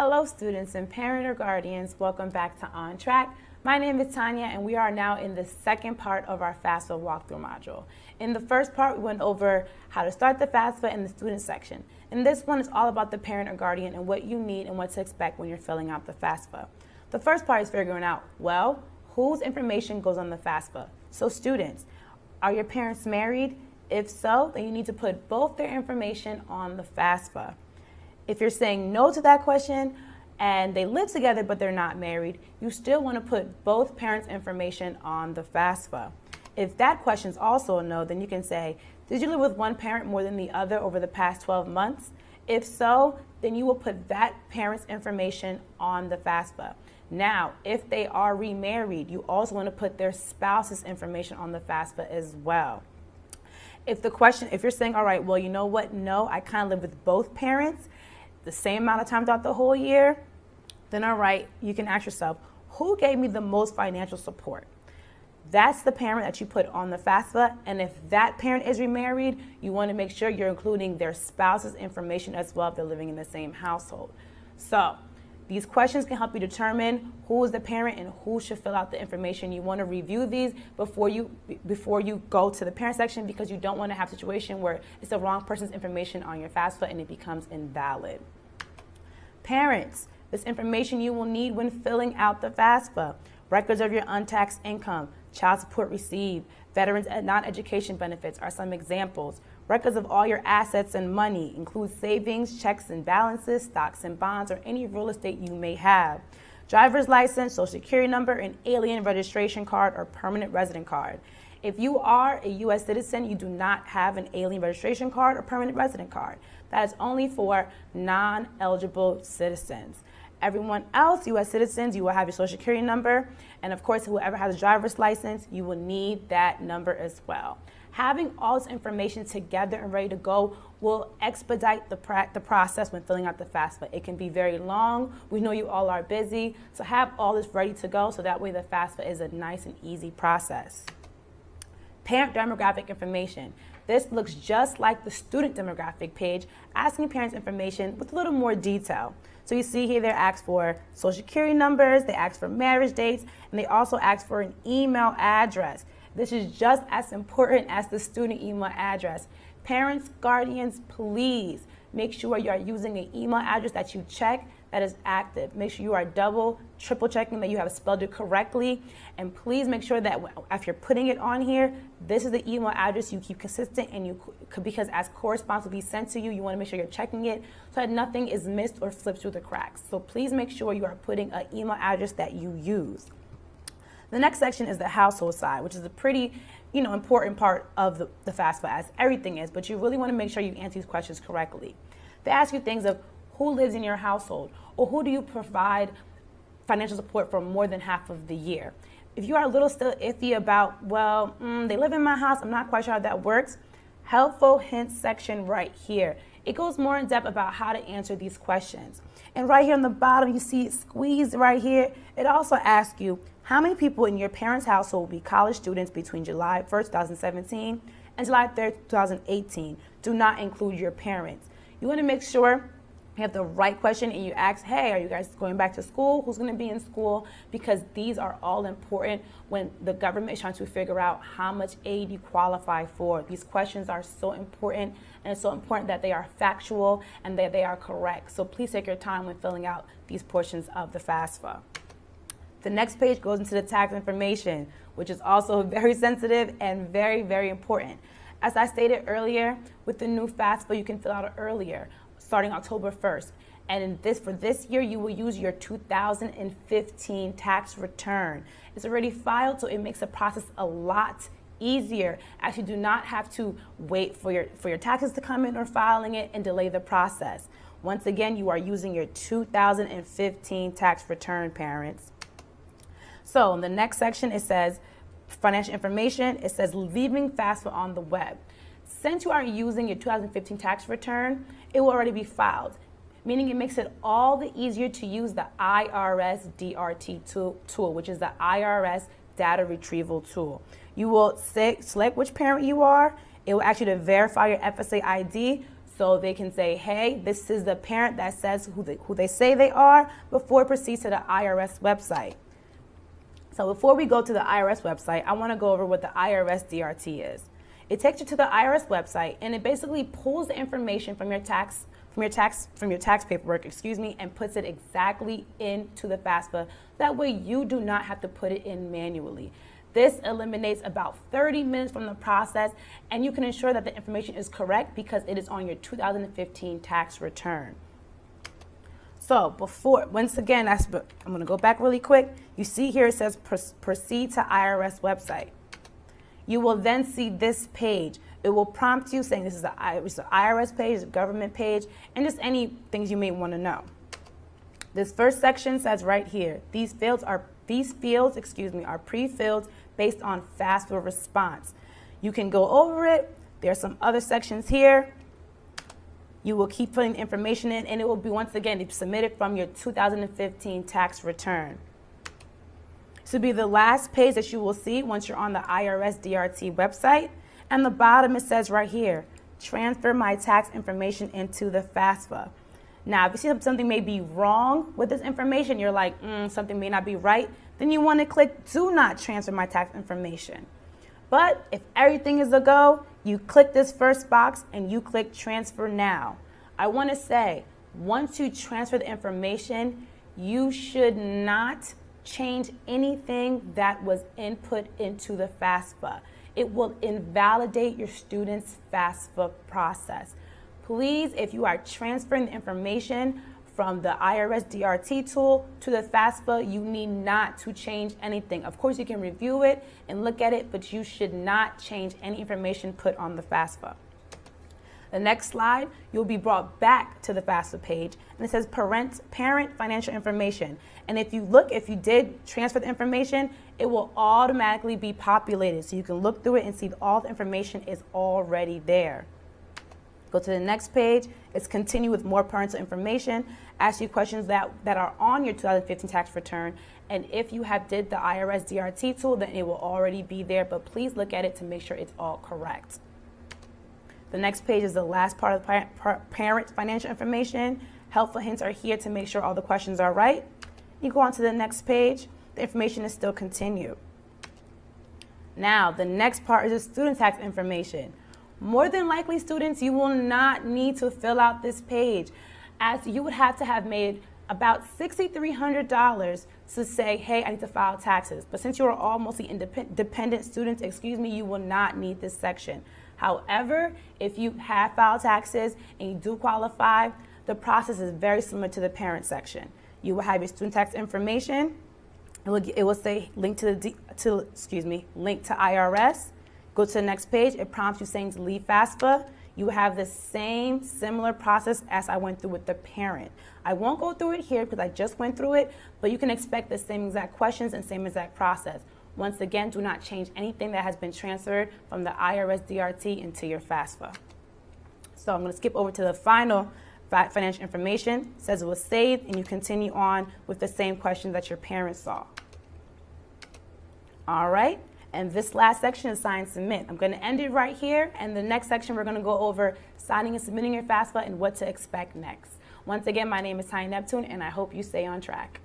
Hello students and parent or guardians, welcome back to OnTrack. My name is Tania and we are now in the second part of our FAFSA walkthrough module. In the first part we went over how to start the FAFSA in the student section. In this one it's all about the parent or guardian and what you need and what to expect when you're filling out the FAFSA. The first part is figuring out, well, whose information goes on the FAFSA? So students, are your parents married? If so, then you need to put both their information on the FAFSA. If you're saying no to that question and they live together but they're not married, you still want to put both parents' information on the FAFSA. If that question is also a no, then you can say, did you live with one parent more than the other over the past 12 months? If so, then you will put that parent's information on the FAFSA. Now, if they are remarried, you also want to put their spouse's information on the FAFSA as well. If you're saying, all right, well, you know what? No, I kind of live with both parents the same amount of time throughout the whole year, then all right, you can ask yourself, who gave me the most financial support? That's the parent that you put on the FAFSA, and if that parent is remarried, you want to make sure you're including their spouse's information as well if they're living in the same household. So these questions can help you determine who is the parent and who should fill out the information. You want to review these before you go to the parent section because you don't want to have a situation where it's the wrong person's information on your FAFSA and it becomes invalid. Parents, this information you will need when filling out the FAFSA. Records of your untaxed income, child support received, veterans and non-education benefits are some examples. Records of all your assets and money include savings, checks and balances, stocks and bonds, or any real estate you may have. Driver's license, social security number, an alien registration card, or permanent resident card. If you are a U.S. citizen, you do not have an alien registration card or permanent resident card. That is only for non-eligible citizens. Everyone else, U.S. citizens, you will have your social security number, and of course, whoever has a driver's license, you will need that number as well. Having all this information together and ready to go will expedite the process when filling out the FAFSA. It can be very long. We know you all are busy, so have all this ready to go so that way the FAFSA is a nice and easy process. Parent demographic information. This looks just like the student demographic page, asking parents information with a little more detail. So you see here they ask for social security numbers, they ask for marriage dates, and they also ask for an email address. This is just as important as the student email address. Parents, guardians, please make sure you are using an email address that you check that is active. Make sure you are double, triple checking that you have spelled it correctly. And please make sure that if you're putting it on here, this is the email address you keep consistent and because as correspondence will be sent to you, you want to make sure you're checking it so that nothing is missed or slips through the cracks. So please make sure you are putting an email address that you use. The next section is the household side, which is a pretty important part of the FAFSA, as everything is, but you really want to make sure you answer these questions correctly. They ask you things of who lives in your household or who do you provide financial support for more than half of the year. If you are a little still iffy about, well, they live in my house, I'm not quite sure how that works, helpful hints section right here. It goes more in depth about how to answer these questions. And right here on the bottom, you see it squeezed right here. It also asks you, how many people in your parents' household will be college students between July 1st, 2017 and July 3rd, 2018? Do not include your parents. You want to make sure you have the right question and you ask, hey, are you guys going back to school? Who's going to be in school? Because these are all important when the government is trying to figure out how much aid you qualify for. These questions are so important, and it's so important that they are factual and that they are correct. So please take your time when filling out these portions of the FAFSA. The next page goes into the tax information, which is also very sensitive and very, very important. As I stated earlier, with the new FAFSA, you can fill out earlier, starting October 1st. And for this year, you will use your 2015 tax return. It's already filed, so it makes the process a lot easier, as you do not have to wait for your taxes to come in or filing it and delay the process. Once again, you are using your 2015 tax return, parents. So in the next section, it says financial information. It says leaving FAFSA on the web. Since you are using your 2015 tax return, it will already be filed, meaning it makes it all the easier to use the IRS DRT tool, which is the IRS data retrieval tool. You will select which parent you are. It will ask you to verify your FSA ID So they can say, hey, this is the parent that says who they say they are before it proceeds to the IRS website. So before we go to the IRS website, I want to go over what the IRS DRT is. It takes you to the IRS website, and it basically pulls the information from your tax paperwork, and puts it exactly into the FAFSA. That way you do not have to put it in manually. This eliminates about 30 minutes from the process, and you can ensure that the information is correct because it is on your 2015 tax return. So once again, I'm going to go back really quick. You see here it says proceed to IRS website. You will then see this page. It will prompt you saying this is the IRS page, the government page, and just any things you may want to know. This first section says right here, these fields are pre-filled based on FAFSA response. You can go over it. There are some other sections here. You will keep putting information in, and it will be, once again, submitted from your 2015 tax return. This will be the last page that you will see once you're on the IRS DRT website. And the bottom, it says right here, transfer my tax information into the FAFSA. Now, if you see something may be wrong with this information, you're like, something may not be right, then you want to click do not transfer my tax information. But if everything is a go, you click this first box and you click transfer now. I want to say, once you transfer the information, you should not change anything that was input into the FAFSA. It will invalidate your student's FAFSA process. Please, if you are transferring the information from the IRS DRT tool to the FAFSA, you need not to change anything. Of course, you can review it and look at it, but you should not change any information put on the FAFSA. The next slide, you'll be brought back to the FAFSA page, and it says parent financial information. And if you did transfer the information, it will automatically be populated. So you can look through it and see all the information is already there. Go to the next page. It's continue with more parental information. Ask you questions that are on your 2015 tax return. And if you have did the IRS DRT tool, then it will already be there. But please look at it to make sure it's all correct. The next page is the last part of the parent financial information. Helpful hints are here to make sure all the questions are right. You go on to the next page. The information is still continued. Now, the next part is the student tax information. More than likely, students, you will not need to fill out this page, as you would have to have made about $6,300 to say, hey, I need to file taxes. But since you are all mostly dependent students, you will not need this section. However, if you have filed taxes and you do qualify, the process is very similar to the parent section. You will have your student tax information. It will say link to IRS. Go to the next page. It prompts you saying to leave FAFSA. You have the same similar process as I went through with the parent. I won't go through it here because I just went through it, but you can expect the same exact questions and same exact process. Once again, do not change anything that has been transferred from the IRS DRT into your FAFSA. So I'm going to skip over to the final financial information. It says it was saved, and you continue on with the same questions that your parents saw. All right, and this last section is sign and submit. I'm going to end it right here, and the next section we're going to go over signing and submitting your FAFSA and what to expect next. Once again, my name is Tania, and I hope you stay on track.